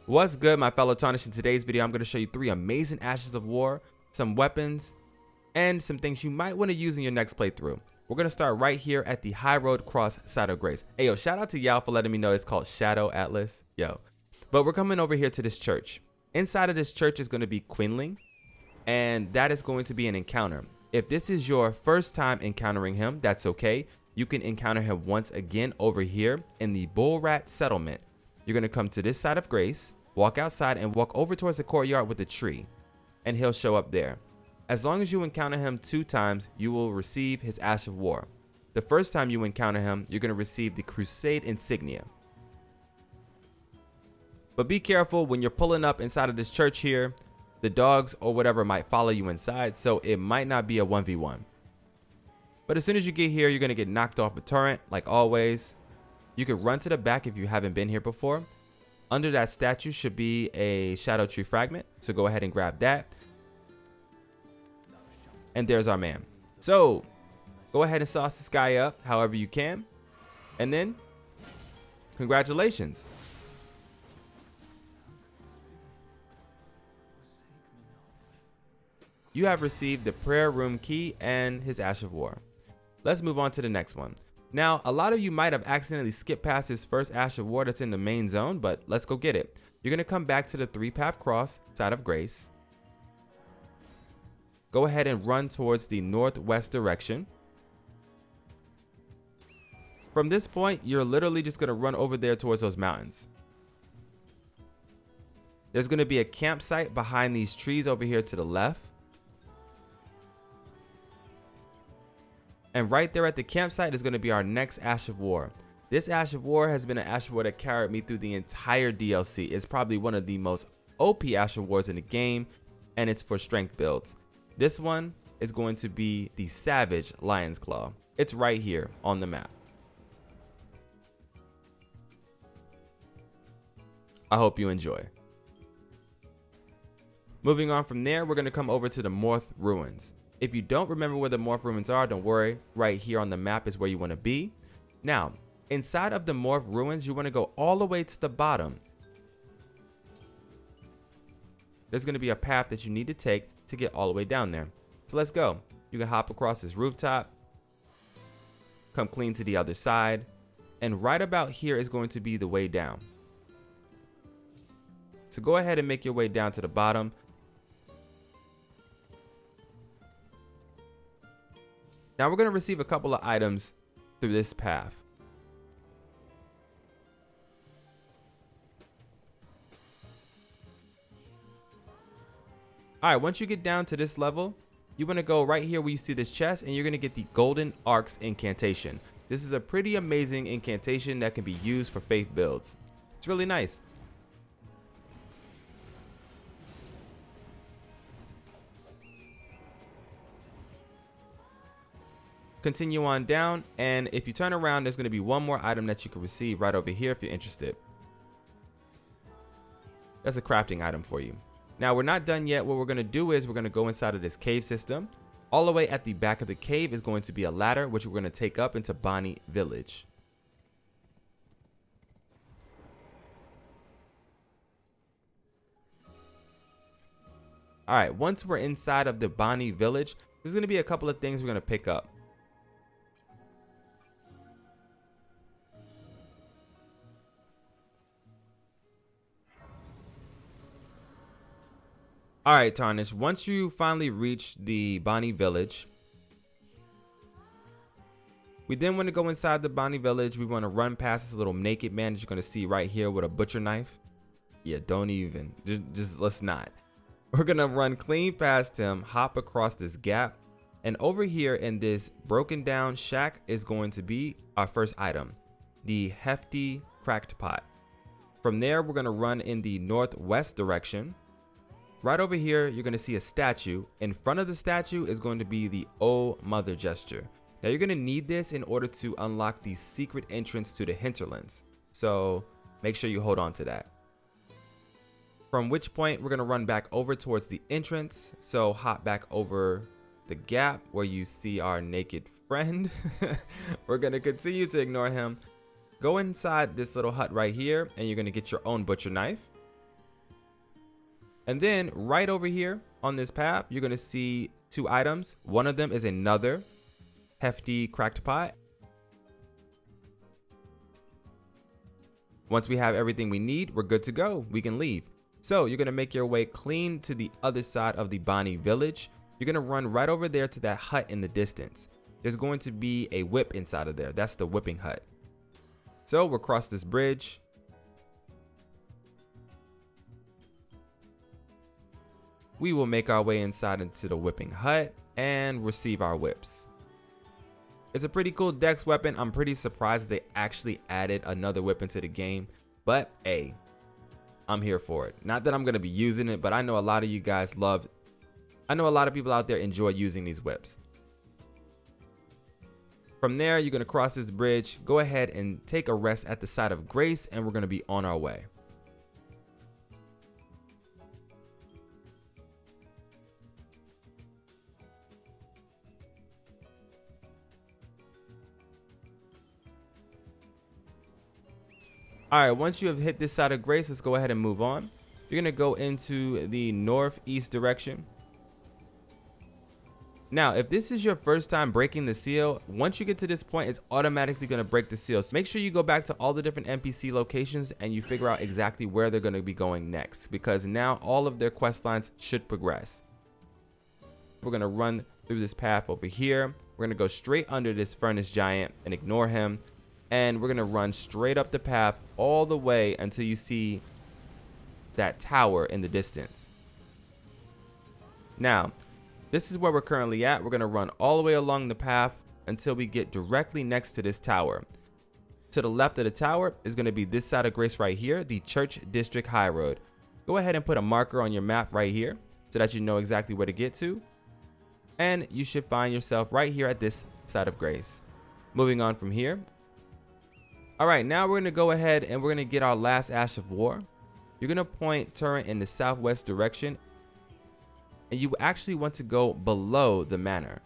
What's good, my fellow Tarnish? In today's video, I'm going to show you 3 amazing Ashes of War, some weapons, and some things you might want to use in your next playthrough. We're going to start right here at the High Road Cross Side of Grace. Hey, yo, shout out to Yao for letting me know it's called Scadu Atlus. Yo. But we're coming over here to this church. Inside of this church is going to be Quinling, and that is going to be an encounter. If this is your first time encountering him, that's okay. You can encounter him once again over here in the Bull Rat Settlement. You're going to come to this side of Grace, walk outside, and walk over towards the courtyard with the tree, and he'll show up there. As long as you encounter him 2 times, you will receive his Ash of War. The first time you encounter him, you're going to receive the Crusade Insignia. But be careful when you're pulling up inside of this church here. The dogs or whatever might follow you inside, so it might not be a 1v1. But as soon as you get here, you're going to get knocked off a turret, like always. You can run to the back if you haven't been here before. Under that statue should be a Shadow Tree fragment, so go ahead and grab that. And there's our man. So go ahead and sauce this guy up however you can, and then congratulations. You have received the prayer room key and his Ash of War. Let's move on to the next one. Now, a lot of you might have accidentally skipped past this first Ash of War that's in the main zone, but let's go get it. You're going to come back to the 3-path cross side of Grace. Go ahead and run towards the northwest direction. From this point, you're literally just going to run over there towards those mountains. There's going to be a campsite behind these trees over here to the left. And right there at the campsite is going to be our next Ash of War. This Ash of War has been an Ash of War that carried me through the entire DLC. It's probably one of the most OP Ash of Wars in the game, and it's for strength builds. This one is going to be the Savage Lion's Claw. It's right here on the map. I hope you enjoy. Moving on from there, we're going to come over to the Morth Ruins. If you don't remember where the Morth Ruins are, don't worry. Right here on the map is where you want to be. Now, inside of the Morth Ruins, you want to go all the way to the bottom. There's going to be a path that you need to take to get all the way down there. So let's go. You can hop across this rooftop, come clean to the other side, and right about here is going to be the way down. So go ahead and make your way down to the bottom. Now we're going to receive a couple of items through this path. All right, once you get down to this level, you want to go right here where you see this chest, and you're going to get the Golden Arcs incantation. This is a pretty amazing incantation that can be used for faith builds. It's really nice. Continue on down, and if you turn around, there's going to be one more item that you can receive right over here if you're interested. That's a crafting item for you. Now, we're not done yet. What we're going to do is we're going to go inside of this cave system. All the way at the back of the cave is going to be a ladder, which we're going to take up into Bonny Village. All right, once we're inside of the Bonny Village, there's going to be a couple of things we're going to pick up. All right, Tarnish, once you finally reach the Bonny Village, we then want to go inside the Bonny Village. We want to run past this little naked man that you're going to see right here with a butcher knife. Yeah, don't even. Just let's not. We're going to run clean past him, hop across this gap, and over here in this broken down shack is going to be our first item, the Hefty Crafting Pot. From there, we're going to run in the northwest direction. Right over here, you're going to see a statue. In front of the statue is going to be the Oh Mother gesture. Now, you're going to need this in order to unlock the secret entrance to the hinterlands. So make sure you hold on to that. From which point, we're going to run back over towards the entrance. So hop back over the gap where you see our naked friend. We're going to continue to ignore him. Go inside this little hut right here, and you're going to get your own butcher knife. And then right over here on this path, you're going to see 2 items. One of them is another Hefty Crafting Pot. Once we have everything we need, we're good to go. We can leave. So you're going to make your way clean to the other side of the Bonny village. You're going to run right over there to that hut in the distance. There's going to be a whip inside of there. That's the whipping hut. So we'll cross this bridge. We will make our way inside into the whipping hut and receive our whips. It's a pretty cool dex weapon. I'm pretty surprised they actually added another whip into the game, but hey, I'm here for it. Not that I'm going to be using it, but I know a lot of you guys I know a lot of people out there enjoy using these whips. From there, you're going to cross this bridge, go ahead and take a rest at the site of grace, and we're going to be on our way. All right, once you have hit this side of grace, let's go ahead and move on. You're going to go into the northeast direction. Now, if this is your first time breaking the seal, once you get to this point, it's automatically going to break the seal. So make sure you go back to all the different NPC locations and you figure out exactly where they're going to be going next, because now all of their quest lines should progress. We're going to run through this path over here. We're going to go straight under this furnace giant and ignore him. And we're going to run straight up the path all the way until you see that tower in the distance. Now, this is where we're currently at. We're going to run all the way along the path until we get directly next to this tower. To the left of the tower is going to be this side of grace right here, the Church District High Road. Go ahead and put a marker on your map right here so that you know exactly where to get to. And you should find yourself right here at this side of grace. Moving on from here. All right, now we're going to go ahead and we're going to get our last Ash of War. You're going to point turret in the southwest direction. And you actually want to go below the manor.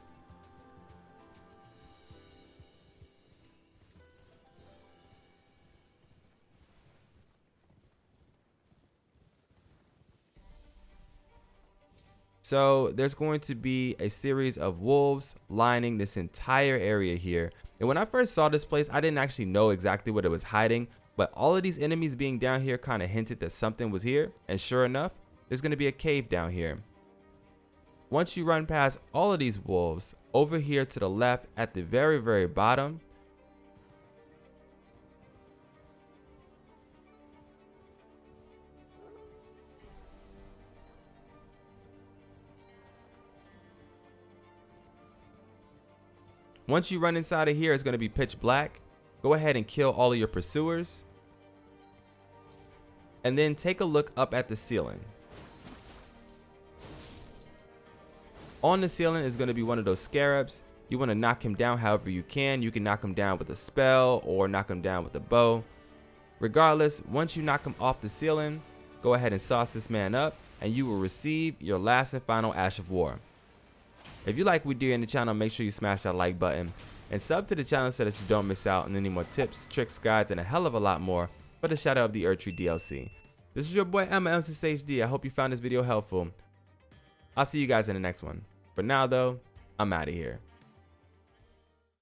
So there's going to be a series of wolves lining this entire area here. And when I first saw this place, I didn't actually know exactly what it was hiding, but all of these enemies being down here kind of hinted that something was here. And sure enough, there's going to be a cave down here. Once you run past all of these wolves, over here to the left at the very, very bottom, once you run inside of here, it's going to be pitch black. Go ahead and kill all of your pursuers. And then take a look up at the ceiling. On the ceiling is going to be one of those scarabs. You want to knock him down however you can. You can knock him down with a spell or knock him down with a bow. Regardless, once you knock him off the ceiling, go ahead and sauce this man up and you will receive your last and final Ash of War. If you like what we do in the channel, make sure you smash that like button and sub to the channel so that you don't miss out on any more tips, tricks, guides, and a hell of a lot more for the Shadow of the Erdtree DLC. This is your boy MSensei HD. I hope you found this video helpful. I'll see you guys in the next one. For now though, I'm out of here.